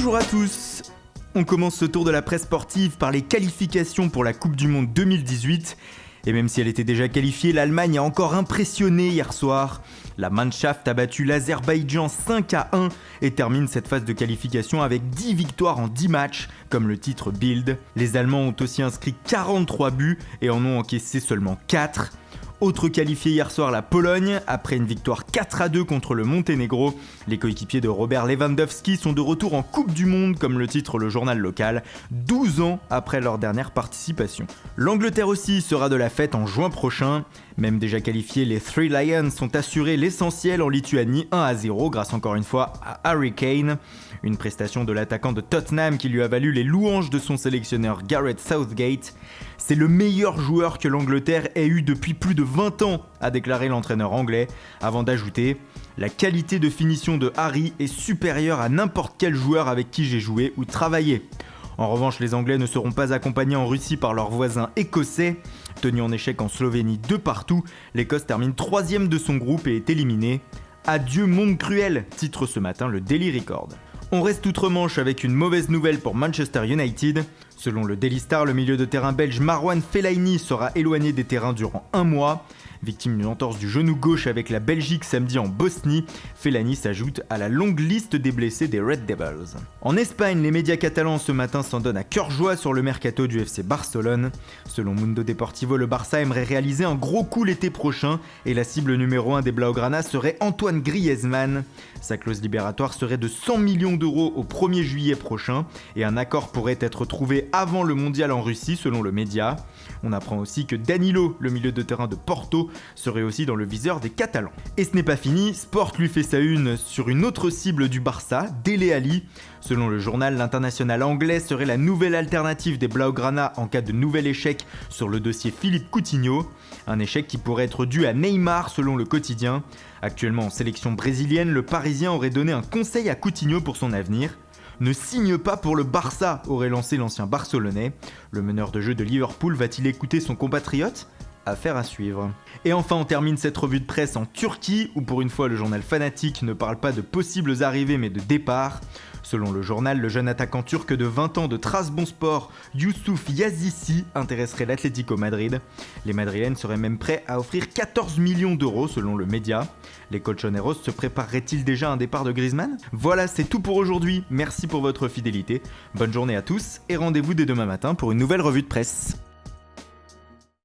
Bonjour à tous. On commence ce tour de la presse sportive par les qualifications pour la Coupe du Monde 2018. Et même si elle était déjà qualifiée, l'Allemagne a encore impressionné hier soir. La Mannschaft a battu l'Azerbaïdjan 5-1 et termine cette phase de qualification avec 10 victoires en 10 matchs, comme le titre Bild. Les Allemands ont aussi inscrit 43 buts et en ont encaissé seulement 4. Autre qualifié hier soir, la Pologne. Après une victoire 4-2 contre le Monténégro, les coéquipiers de Robert Lewandowski sont de retour en Coupe du Monde, comme le titre le journal local, 12 ans après leur dernière participation. L'Angleterre aussi sera de la fête en juin prochain. Même déjà qualifiés, les Three Lions ont assuré l'essentiel en Lituanie 1-0 grâce encore une fois à Harry Kane. Une prestation de l'attaquant de Tottenham qui lui a valu les louanges de son sélectionneur Gareth Southgate. C'est le meilleur joueur que l'Angleterre ait eu depuis plus de 20 ans, a déclaré l'entraîneur anglais, avant d'ajouter « La qualité de finition de Harry est supérieure à n'importe quel joueur avec qui j'ai joué ou travaillé ». En revanche, les Anglais ne seront pas accompagnés en Russie par leurs voisins écossais. Tenu en échec en Slovénie 2-2, l'Écosse termine 3ème de son groupe et est éliminée. Adieu monde cruel, titre ce matin le Daily Record. On reste outre-Manche avec une mauvaise nouvelle pour Manchester United. Selon le Daily Star, le milieu de terrain belge Marouane Fellaini sera éloigné des terrains durant 1 mois. Victime d'une entorse du genou gauche avec la Belgique samedi en Bosnie, Fellaini s'ajoute à la longue liste des blessés des Red Devils. En Espagne, les médias catalans ce matin s'en donnent à cœur joie sur le mercato du FC Barcelone. Selon Mundo Deportivo, le Barça aimerait réaliser un gros coup l'été prochain et la cible numéro 1 des Blaugrana serait Antoine Griezmann. Sa clause libératoire serait de 100 millions d'euros au 1er juillet prochain et un accord pourrait être trouvé avant le mondial en Russie selon le média. On apprend aussi que Danilo, le milieu de terrain de Porto, serait aussi dans le viseur des Catalans. Et ce n'est pas fini, Sport lui fait sa une sur une autre cible du Barça, Dele Alli. Selon le journal, l'international anglais serait la nouvelle alternative des Blaugrana en cas de nouvel échec sur le dossier Philippe Coutinho. Un échec qui pourrait être dû à Neymar selon le quotidien. Actuellement en sélection brésilienne, le Parisien aurait donné un conseil à Coutinho pour son avenir. Ne signe pas pour le Barça, aurait lancé l'ancien Barcelonais. Le meneur de jeu de Liverpool va-t-il écouter son compatriote ? Affaire à suivre. Et enfin, on termine cette revue de presse en Turquie, où pour une fois le journal Fanatique ne parle pas de possibles arrivées mais de départs. Selon le journal, le jeune attaquant turc de 20 ans de Trabzonspor, Yusuf Yazisi, intéresserait l'Atlético Madrid. Les Madrilènes seraient même prêts à offrir 14 millions d'euros selon le média. Les colchoneros se prépareraient-ils déjà à un départ de Griezmann ? Voilà, c'est tout pour aujourd'hui. Merci pour votre fidélité. Bonne journée à tous et rendez-vous dès demain matin pour une nouvelle revue de presse.